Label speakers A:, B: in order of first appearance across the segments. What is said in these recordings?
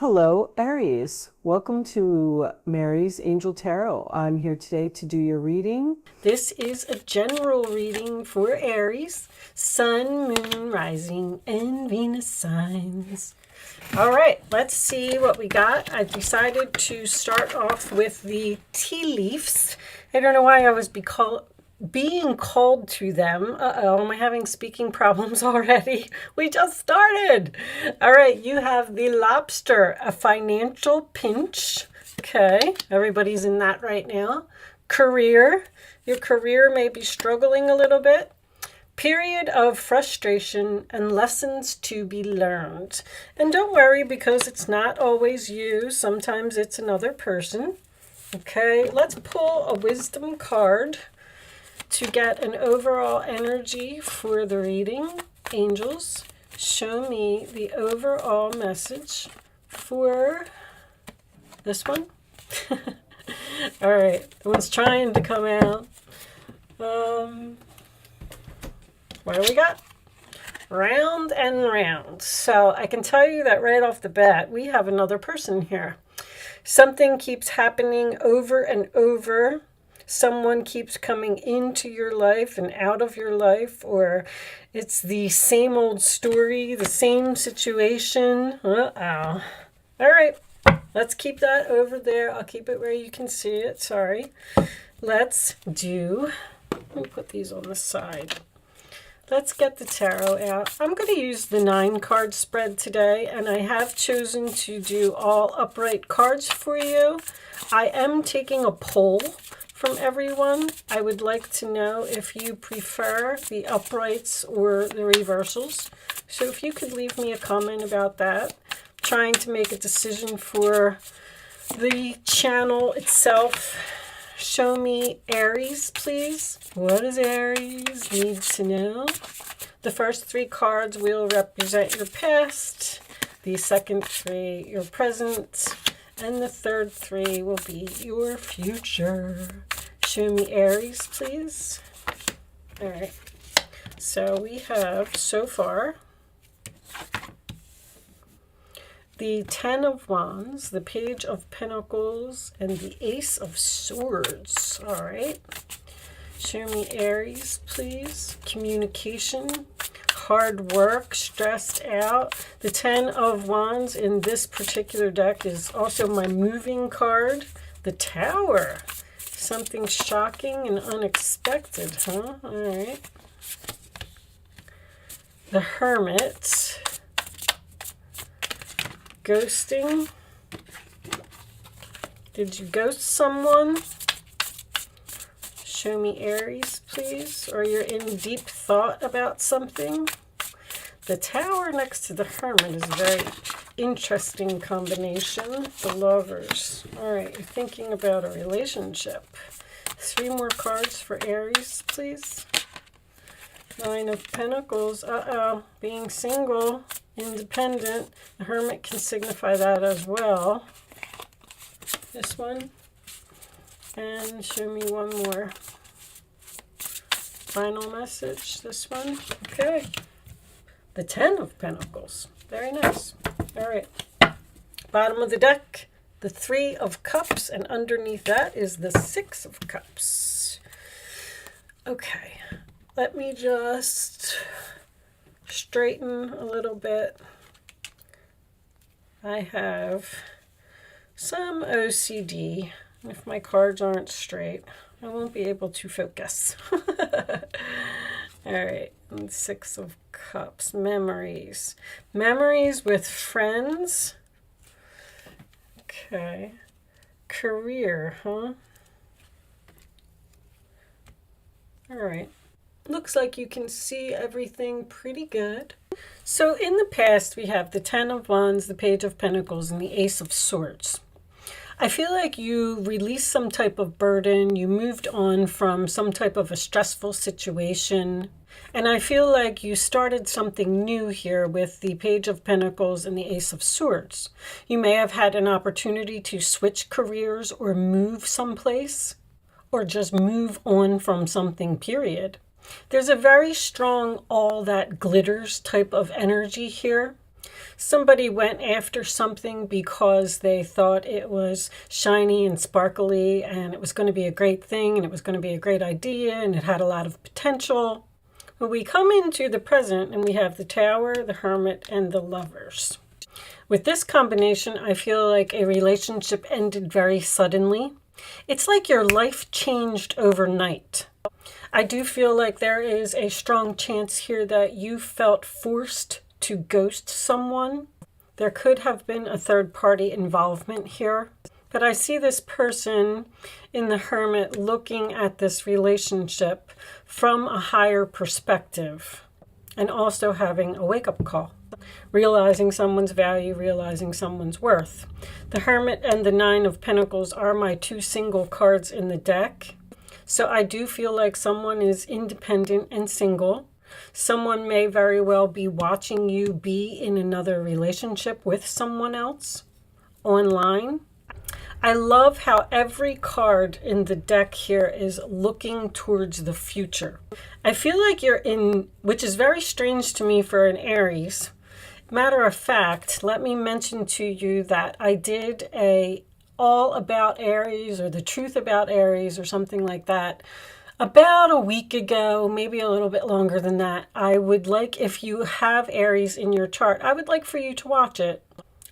A: Hello, Aries. Welcome to Mary's Angel Tarot. I'm here today to do your reading.
B: This is a general reading for Aries, Sun, Moon, Rising, and Venus signs. All right, let's see what we got. I decided to start off with the tea leaves. I don't know why I was being called to them. Am I having speaking problems already? We just started. All right, you have the lobster, a financial pinch. Okay, everybody's in that right now. Career, your career may be struggling a little bit. Period of frustration and lessons to be learned. And don't worry, because it's not always you. Sometimes it's another person. Okay, let's pull a wisdom card to get an overall energy for the reading. Angels, show me the overall message for this one. All right, the one's trying to come out. What do we got? Round and round. So I can tell you that right off the bat, we have another person here. Something keeps happening over and over. Someone keeps coming into your life and out of your life, or it's the same old story, the same situation. All right, let's keep that over there. I'll keep it where you can see it. Sorry. Let me put these on the side. Let's get the tarot out. I'm going to use the 9-card spread today, and I have chosen to do all upright cards for you. I am taking a poll from everyone. I would like to know if you prefer the uprights or the reversals. So if you could leave me a comment about that. I'm trying to make a decision for the channel itself. Show me Aries, please. What does Aries need to know? The first 3 cards will represent your past. The second 3, your present. And the third 3 will be your future. Show me Aries, please. All right. So we have, so far, the 10 of Wands, the Page of Pentacles, and the Ace of Swords. All right. Show me Aries, please. Communication, hard work, stressed out. The 10 of Wands in this particular deck is also my moving card. The Tower. Something shocking and unexpected, huh? All right. The Hermit. Ghosting. Did you ghost someone? Show me Aries, please. Or you're in deep thought about something. The Tower next to the Hermit is a very interesting combination. The Lovers. All right, you're thinking about a relationship. 3 more cards for Aries, please. 9 of Pentacles. Being single, independent. The Hermit can signify that as well. This one. And show me one more. Final message. This one. Okay. The 10 of Pentacles. Very nice. All right. Bottom of the deck, the 3 of Cups, and underneath that is the 6 of Cups. Okay. Let me just straighten a little bit. I have some OCD. If my cards aren't straight, I won't be able to focus. All right, and 6 of Cups, memories. Memories with friends. Okay. Career, huh? All right. Looks like you can see everything pretty good. So in the past, we have the 10 of Wands, the Page of Pentacles, and the Ace of Swords. I feel like you released some type of burden. You moved on from some type of a stressful situation. And I feel like you started something new here with the Page of Pentacles and the Ace of Swords. You may have had an opportunity to switch careers or move someplace, or just move on from something, period. There's a very strong all that glitters type of energy here. Somebody went after something because they thought it was shiny and sparkly and it was going to be a great thing and it was going to be a great idea and it had a lot of potential. But we come into the present and we have the Tower, the Hermit, and the Lovers. With this combination, I feel like a relationship ended very suddenly. It's like your life changed overnight. I do feel like there is a strong chance here that you felt forced to ghost someone. There could have been a third-party involvement here. But I see this person in the Hermit looking at this relationship from a higher perspective and also having a wake-up call. Realizing someone's value, realizing someone's worth. The Hermit and the Nine of Pentacles are my two single cards in the deck. So I do feel like someone is independent and single. Someone may very well be watching you be in another relationship with someone else online. I love how every card in the deck here is looking towards the future. I feel like you're in, which is very strange to me for an Aries. Matter of fact, let me mention to you that I did a all about Aries or the truth about Aries or something like that about a week ago, maybe a little bit longer than that. I would like, if you have Aries in your chart, I would like for you to watch it.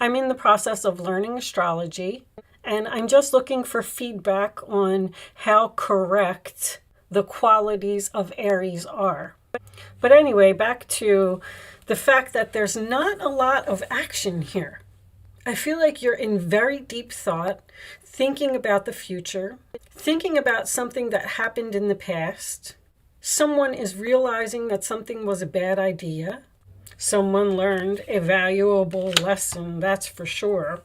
B: I'm in the process of learning astrology, and I'm just looking for feedback on how correct the qualities of Aries are. But anyway, back to the fact that there's not a lot of action here. I feel like you're in very deep thought, thinking about the future, thinking about something that happened in the past. Someone is realizing that something was a bad idea. Someone learned a valuable lesson, that's for sure.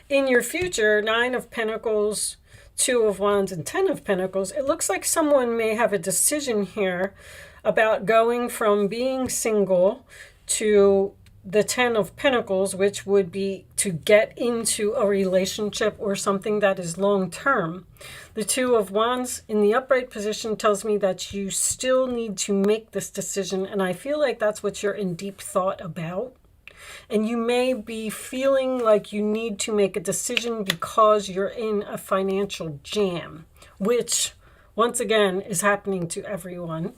B: In your future, Nine of Pentacles, Two of Wands, and Ten of Pentacles, it looks like someone may have a decision here about going from being single to the Ten of Pentacles, which would be to get into a relationship or something that is long-term. The Two of Wands in the upright position tells me that you still need to make this decision, and I feel like that's what you're in deep thought about. And you may be feeling like you need to make a decision because you're in a financial jam, which, once again, is happening to everyone.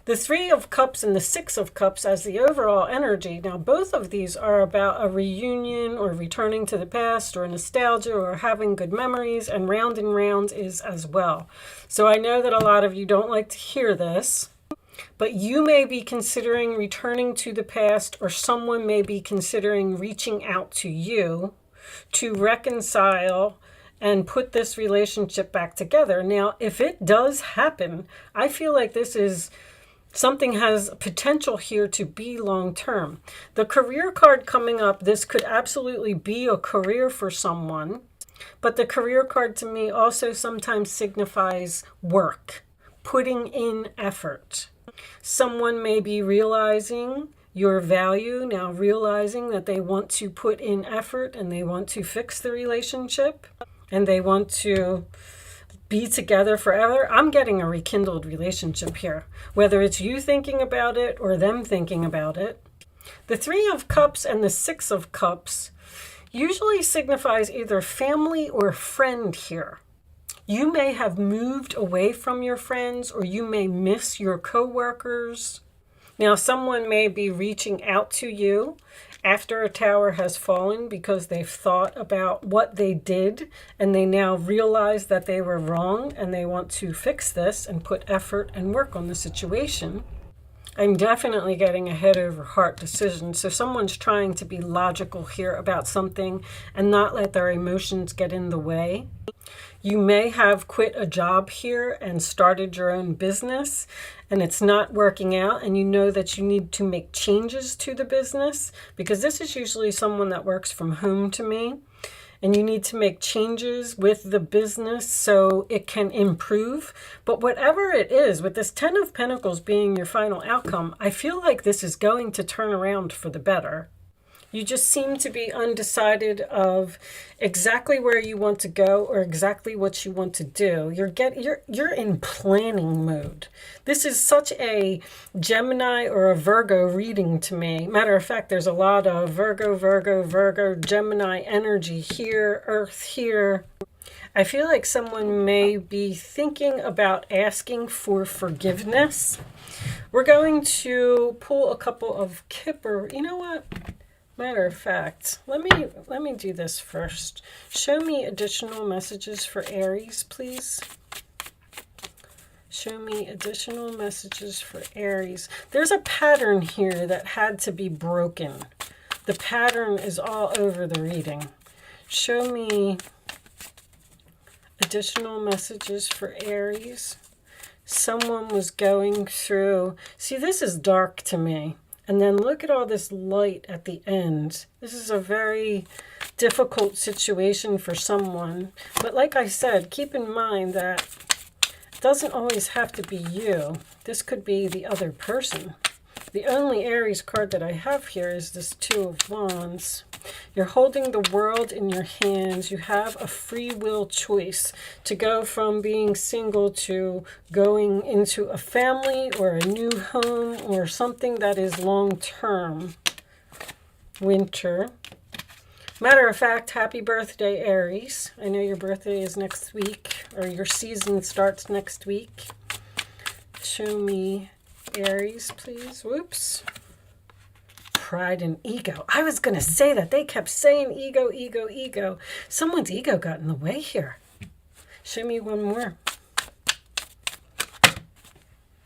B: The Three of Cups and the Six of Cups as the overall energy. Now, both of these are about a reunion or returning to the past or nostalgia or having good memories, and Round and Round is as well. So I know that a lot of you don't like to hear this, but you may be considering returning to the past, or someone may be considering reaching out to you to reconcile and put this relationship back together. Now, if it does happen, I feel like this is something has potential here to be long-term. The career card coming up, this could absolutely be a career for someone, but the career card to me also sometimes signifies work, putting in effort. Someone may be realizing your value, now realizing that they want to put in effort and they want to fix the relationship and they want to be together forever. I'm getting a rekindled relationship here, whether it's you thinking about it or them thinking about it. The Three of Cups and the Six of Cups usually signifies either family or friend here. You may have moved away from your friends, or you may miss your coworkers. Now, someone may be reaching out to you after a tower has fallen because they've thought about what they did and they now realize that they were wrong and they want to fix this and put effort and work on the situation. I'm definitely getting a head over heart decision. So someone's trying to be logical here about something and not let their emotions get in the way. You may have quit a job here and started your own business and it's not working out, and you know that you need to make changes to the business, because this is usually someone that works from home to me, and you need to make changes with the business so it can improve. But whatever it is, with this Ten of Pentacles being your final outcome, I feel like this is going to turn around for the better. You just seem to be undecided of exactly where you want to go or exactly what you want to do. You're in planning mode. This is such a Gemini or a Virgo reading to me. Matter of fact, there's a lot of Virgo, Gemini energy here, Earth here. I feel like someone may be thinking about asking for forgiveness. We're going to pull a couple of Kipper. You know what? Matter of fact, let me do this first. Show me additional messages for Aries, please. Show me additional messages for Aries. There's a pattern here that had to be broken. The pattern is all over the reading. Show me additional messages for Aries. Someone was going through, see, this is dark to me. And then look at all this light at the end. This is a very difficult situation for someone. But like I said, keep in mind that it doesn't always have to be you. This could be the other person. The only Aries card that I have here is this Two of Wands. You're holding the world in your hands. You have a free will choice to go from being single to going into a family or a new home or something that is long-term. Winter. Matter of fact, happy birthday, Aries. I know your birthday is next week, or your season starts next week. Show me Aries, please. Whoops. Pride and ego. I was going to say that. They kept saying ego, ego, ego. Someone's ego got in the way here. Show me one more.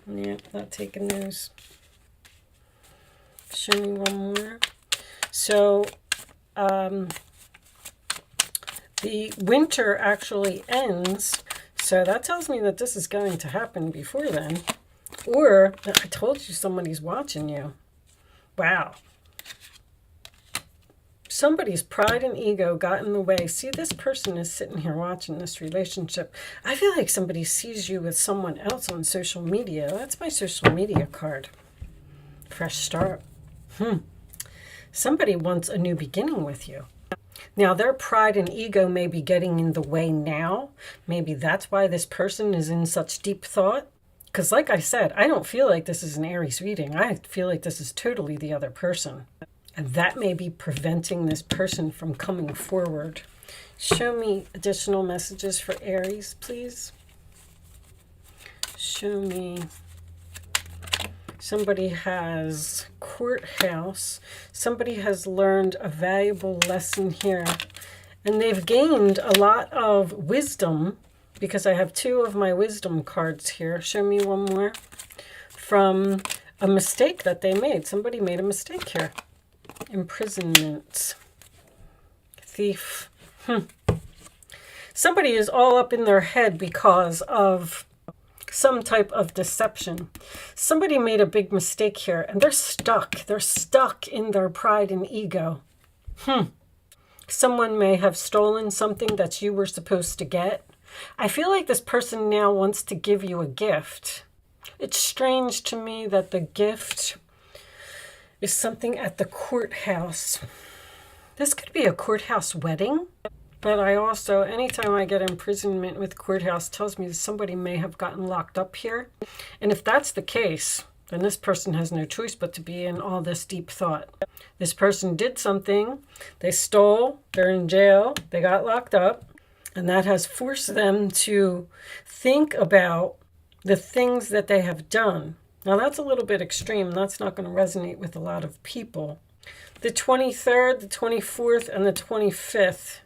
B: Yeah, not taking those. Show me one more. So, the winter actually ends. So that tells me that this is going to happen before then. Or, I told you somebody's watching you. Wow. Somebody's pride and ego got in the way. See, this person is sitting here watching this relationship. I feel like somebody sees you with someone else on social media. That's my social media card. Fresh start. Somebody wants a new beginning with you. Now, their pride and ego may be getting in the way now. Maybe that's why this person is in such deep thought. Because like I said, I don't feel like this is an Aries reading. I feel like this is totally the other person. And that may be preventing this person from coming forward. Show me additional messages for Aries, please. Show me. Somebody has courthouse. Somebody has learned a valuable lesson here. And they've gained a lot of wisdom, because I have two of my wisdom cards here. Show me one more. From a mistake that they made. Somebody made a mistake here. Imprisonment. Thief. Somebody is all up in their head because of some type of deception. Somebody made a big mistake here, and they're stuck. They're stuck in their pride and ego. Someone may have stolen something that you were supposed to get. I feel like this person now wants to give you a gift. It's strange to me that the gift is something at the courthouse. This could be a courthouse wedding. But I also, anytime I get imprisonment with courthouse, tells me that somebody may have gotten locked up here. And if that's the case, then this person has no choice but to be in all this deep thought. This person did something. They stole. They're in jail. They got locked up. And that has forced them to think about the things that they have done. Now, that's a little bit extreme. That's not going to resonate with a lot of people. The 23rd, the 24th, and the 25th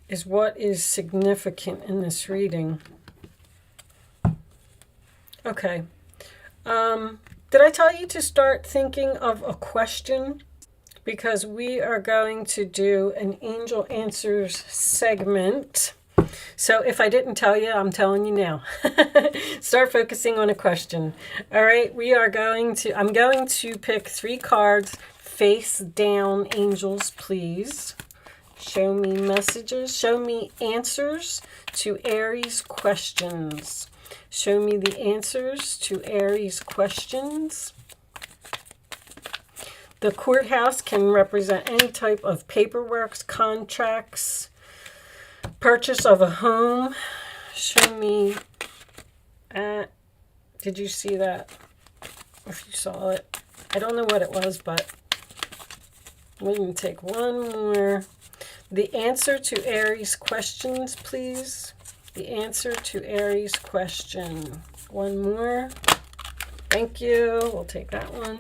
B: is what is significant in this reading. Okay. Did I tell you to start thinking of a question? Because we are going to do an Angel Answers segment. So if I didn't tell you, I'm telling you now. Start focusing on a question. All right, I'm going to pick 3 cards. Face down, angels, please. Show me messages. Show me answers to Aries questions. Show me the answers to Aries questions. The courthouse can represent any type of paperwork, contracts, purchase of a home. Show me. Did you see that? If you saw it. I don't know what it was, but we're going to take one more. The answer to Aries questions, please. The answer to Aries question. One more. Thank you. We'll take that one.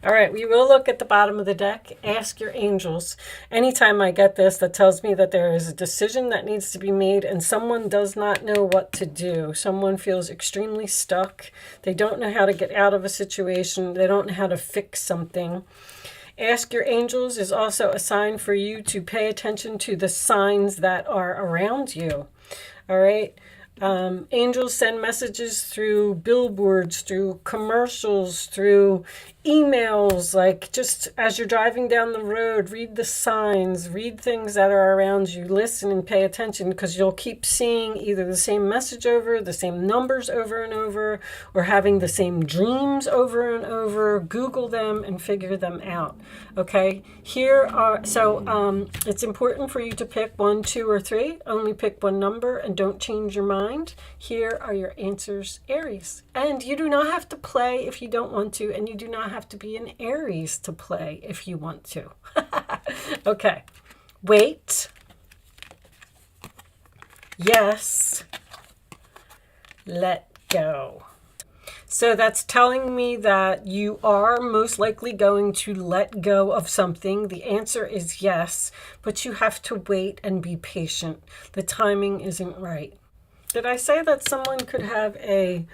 B: All right, we will look at the bottom of the deck. Ask your angels. Anytime I get this, that tells me that there is a decision that needs to be made and someone does not know what to do. Someone feels extremely stuck. They don't know how to get out of a situation. They don't know how to fix something. Ask your angels is also a sign for you to pay attention to the signs that are around you. All right. Angels send messages through billboards, through commercials, through emails. Like, just as you're driving down the road, read the signs, read things that are around you, listen and pay attention, because you'll keep seeing either the same message over, the same numbers over and over, or having the same dreams over and over. Google them and figure them out. Okay, it's important for you to pick 1, 2, or 3. Only pick one number and don't change your mind. Here are your answers, Aries. And you do not have to play if you don't want to, and you do not have to be an Aries to play if you want to. Okay. Wait. Yes. Let go. So that's telling me that you are most likely going to let go of something. The answer is yes, but you have to wait and be patient. The timing isn't right. Did I say that someone could have a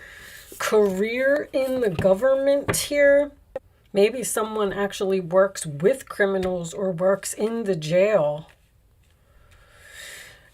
B: career in the government here? Maybe someone actually works with criminals or works in the jail.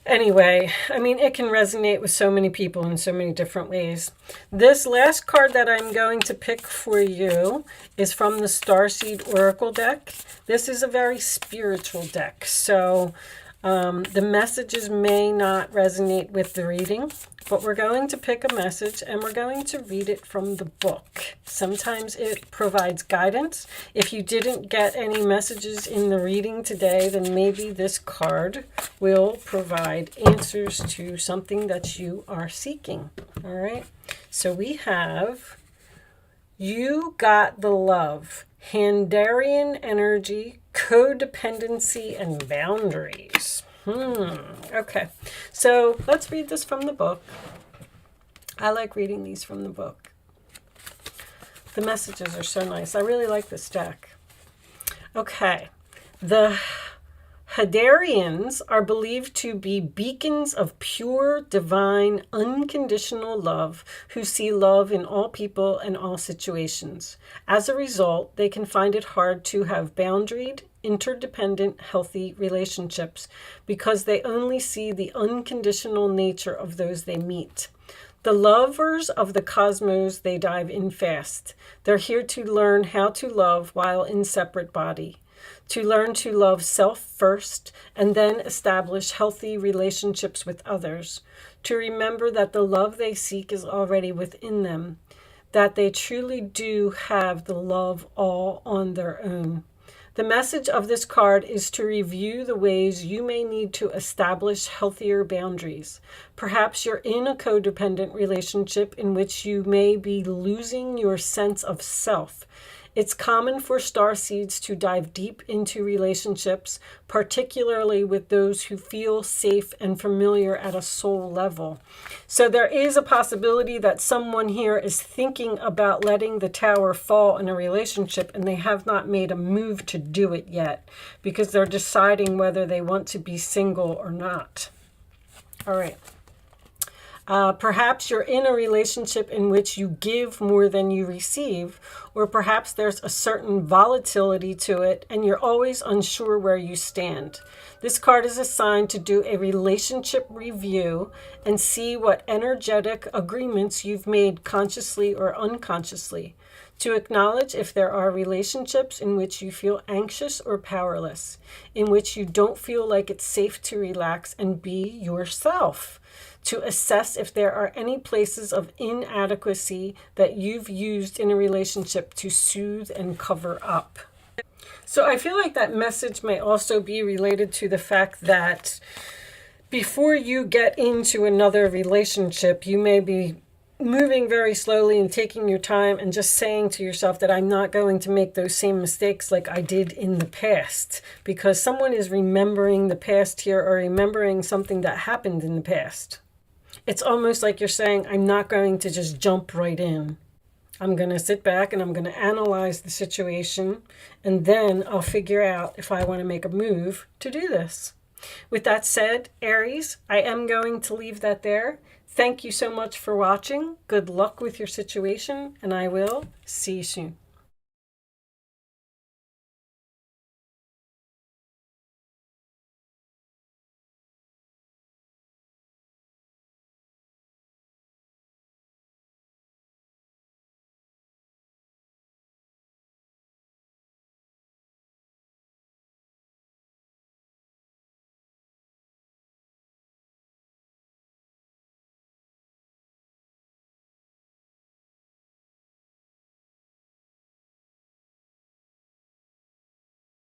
B: Anyway, I mean, it can resonate with so many people in so many different ways. This last card that I'm going to pick for you is from the Starseed Oracle deck. This is a very spiritual deck, so the messages may not resonate with the reading, but we're going to pick a message and we're going to read it from the book. Sometimes it provides guidance. If you didn't get any messages in the reading today, then maybe this card will provide answers to something that you are seeking. All right. So we have, you got the love, Handarian energy, codependency, and boundaries. Okay, so let's read this from the book. I like reading these from the book. The messages are so nice. I really like this deck. Okay, the Hadarians are believed to be beacons of pure, divine, unconditional love who see love in all people and all situations. As a result, they can find it hard to have boundaried, interdependent, healthy relationships because they only see the unconditional nature of those they meet. The lovers of the cosmos, they dive in fast. They're here to learn how to love while in separate body. To learn to love self first and then establish healthy relationships with others. To remember that the love they seek is already within them. That they truly do have the love all on their own. The message of this card is to review the ways you may need to establish healthier boundaries. Perhaps you're in a codependent relationship in which you may be losing your sense of self. It's common for starseeds to dive deep into relationships, particularly with those who feel safe and familiar at a soul level. So there is a possibility that someone here is thinking about letting the tower fall in a relationship and they have not made a move to do it yet because they're deciding whether they want to be single or not. All right. Perhaps you're in a relationship in which you give more than you receive, or perhaps there's a certain volatility to it and you're always unsure where you stand. This card is assigned to do a relationship review and see what energetic agreements you've made consciously or unconsciously. To acknowledge if there are relationships in which you feel anxious or powerless, in which you don't feel like it's safe to relax and be yourself. To assess if there are any places of inadequacy that you've used in a relationship to soothe and cover up. So I feel like that message may also be related to the fact that before you get into another relationship, you may be moving very slowly and taking your time and just saying to yourself that I'm not going to make those same mistakes like I did in the past, because someone is remembering the past here or remembering something that happened in the past. It's almost like you're saying, I'm not going to just jump right in. I'm going to sit back and I'm going to analyze the situation, and then I'll figure out if I want to make a move to do this. With that said, Aries, I am going to leave that there. Thank you so much for watching. Good luck with your situation, and I will see you soon.